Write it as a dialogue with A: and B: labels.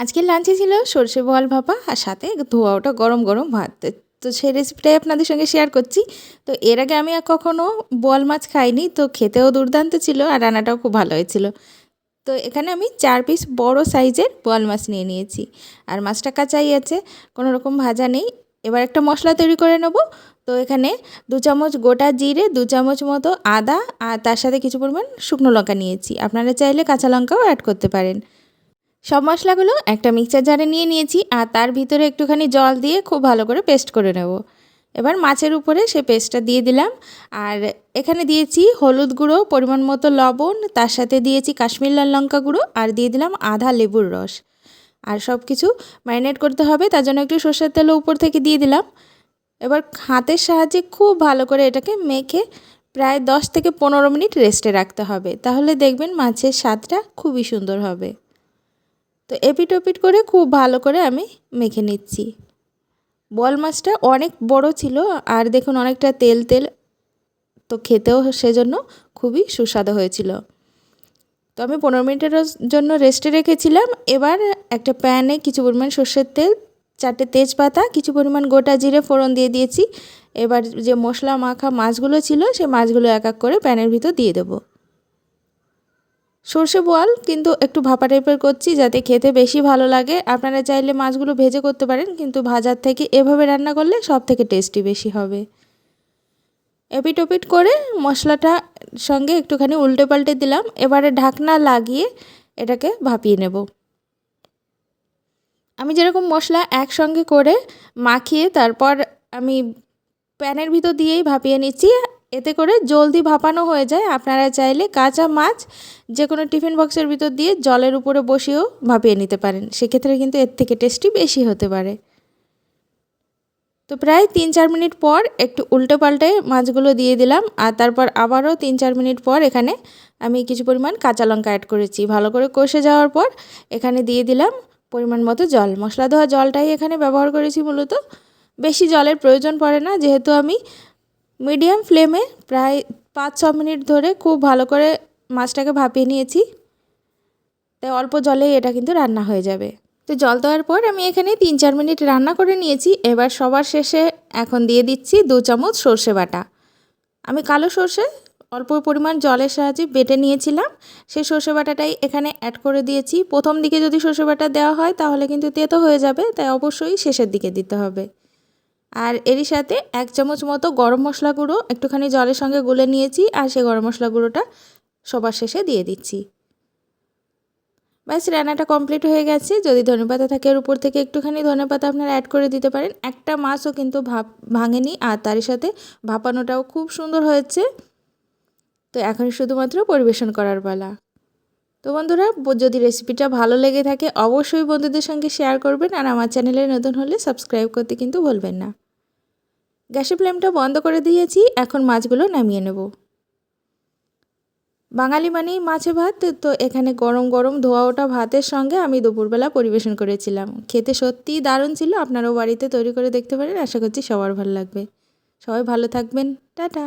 A: আজকের লাঞ্চে ছিল সর্ষে বোয়াল ভাপা আর সাথে ধোয়া ওটা গরম গরম ভাত। তো সেই রেসিপিটাই আপনাদের সঙ্গে শেয়ার করছি। তো এর আগে আমি আর কখনও বোয়াল মাছ খাইনি, তো খেতেও দুর্দান্ত ছিল আর রান্নাটাও খুব ভালো হয়েছিল। তো এখানে আমি 4 পিস বড় সাইজের বোয়াল মাছ নিয়ে নিয়েছি, আর মাছটা কাঁচাই আছে, কোনো রকম ভাজা নেই। এবার একটা মশলা তৈরি করে নেব। তো এখানে 2 চামচ গোটা জিরে, 2 চামচ মতো আদা আর তার সাথে কিছু পরিমাণ শুকনো লঙ্কা নিয়েছি। আপনারা চাইলে কাঁচা লঙ্কাও অ্যাড করতে পারেন। সব মশলাগুলো একটা মিক্সচার জারে নিয়ে নিয়েছি, আর তার ভিতরে একটুখানি জল দিয়ে খুব ভালো করে পেস্ট করে নেব। এবার মাছের উপরে সে পেস্টটা দিয়ে দিলাম, আর এখানে দিয়েছি হলুদ গুঁড়ো, পরিমাণ মতো লবণ, তার সাথে দিয়েছি কাশ্মীর লাল লঙ্কা গুঁড়ো, আর দিয়ে দিলাম আধা লেবুর রস। আর সব কিছু ম্যারিনেট করতে হবে, তার জন্য একটু সর্ষের তেলও উপর থেকে দিয়ে দিলাম। এবার হাতের সাহায্যে খুব ভালো করে এটাকে মেখে প্রায় 10 থেকে 15 মিনিট রেস্টে রাখতে হবে, তাহলে দেখবেন মাছের স্বাদটা খুবই সুন্দর হবে। তো এপিট ওপিট করে খুব ভালো করে আমি মেখে নিচ্ছি। বোয়াল মাছটা অনেক বড় ছিল, আর দেখুন অনেকটা তেল তেল, তো খেতেও সেজন্য খুবই সুস্বাদু হয়েছিল। তো আমি 15 মিনিটের জন্য রেস্টে রেখেছিলাম। এবার একটা প্যানে কিছু পরিমাণ সর্ষের তেল, 4টে তেজপাতা, কিছু পরিমাণ গোটা জিরে ফোড়ন দিয়ে দিয়েছি। এবার যে মশলা মাখা মাছগুলো ছিল সেই মাছগুলো এক এক করে প্যানের ভিতর দিয়ে দেবো। সর্ষে বোয়াল কিন্তু একটু ভাপা টাইপের করছি যাতে খেতে বেশি ভালো লাগে। আপনারা চাইলে মাছগুলো ভেজে করতে পারেন, কিন্তু ভাজার থেকে এভাবে রান্না করলে সব থেকে টেস্টি বেশি হবে। এপিট ওপিট করে মশলাটা সঙ্গে একটুখানি উল্টে পাল্টে দিলাম। এবারে ঢাকনা লাগিয়ে এটাকে ভাপিয়ে নেব। আমি যেরকম মশলা একসঙ্গে করে মাখিয়ে তারপর আমি প্যানের ভিতর দিয়েই ভাপিয়ে নিচ্ছি, এতে করে জলদি ভাপানো হয়ে যায়। আপনারা চাইলে কাঁচা মাছ যে কোনো টিফিন বক্সের ভিতর দিয়ে জলের উপরে বসিয়েও ভাপিয়ে নিতে পারেন, সেক্ষেত্রে কিন্তু এর থেকে টেস্টি বেশি হতে পারে। তো প্রায় 3-4 মিনিট পর একটু উল্টে পাল্টে মাছগুলো দিয়ে দিলাম, আর তারপর আবারও 3-4 মিনিট পর এখানে আমি কিছু পরিমাণ কাঁচা লঙ্কা অ্যাড করেছি। ভালো করে কষে যাওয়ার পর এখানে দিয়ে দিলাম পরিমাণ মতো জল। মশলা ধোয়া জলটাই এখানে ব্যবহার করেছি মূলত, বেশি জলের প্রয়োজন পড়ে না, যেহেতু আমি মিডিয়াম ফ্লেমে প্রায় 5-6 মিনিট ধরে খুব ভালো করে মাছটাকে ভাপিয়ে নিয়েছি। তাই অল্প জলেই এটা কিন্তু রান্না হয়ে যাবে। তো জল দেওয়ার পর আমি এখানে 3-4 মিনিট রান্না করে নিয়েছি। এবার সবার শেষে এখন দিয়ে দিচ্ছি 2 চামচ সর্ষে বাটা। আমি কালো সর্ষে অল্প পরিমাণ জলের সাহায্যে বেটে নিয়েছিলাম, সেই সর্ষে বাটাটাই এখানে অ্যাড করে দিয়েছি। প্রথম দিকে যদি সর্ষে বাটা দেওয়া হয় তাহলে কিন্তু তেতো হয়ে যাবে, তাই অবশ্যই শেষের দিকে দিতে হবে। আর এরই সাথে 1 চামচ মতো গরম মশলা গুঁড়ো একটুখানি জলের সঙ্গে গুলে নিয়েছি, আর সেই গরম মশলা গুঁড়োটা সবার শেষে দিয়ে দিচ্ছি। ব্যাস, রান্নাটা কমপ্লিট হয়ে গেছে। যদি ধনেপাতা থাকে এর উপর থেকে একটুখানি ধনেপাতা আপনারা অ্যাড করে দিতে পারেন। একটা মাছও কিন্তু ভাঙেনি, আর তার সাথে ভাপানোটাও খুব সুন্দর হয়েছে। তো এখন শুধুমাত্র পরিবেশন করার পালা। তো বন্ধুরা, যদি রেসিপিটা ভালো লেগে থাকে অবশ্যই বন্ধুদের সঙ্গে শেয়ার করবেন, আর আমার চ্যানেলে নতুন হলে সাবস্ক্রাইব করতে কিন্তু ভুলবেন না। গ্যাসের ফ্লেমটা বন্ধ করে দিয়েছি, এখন মাছগুলো নামিয়ে নেব। বাঙালি মানেই মাছে ভাত, তো এখানে গরম গরম ধোয়া ওঠা ভাতের সঙ্গে আমি দুপুরবেলা পরিবেশন করেছিলাম। খেতে সত্যিই দারুণ ছিল। আপনারাও বাড়িতে তৈরি করে দেখতে পারেন, আশা করছি সবার ভালো লাগবে। সবাই ভালো থাকবেন, টাটা।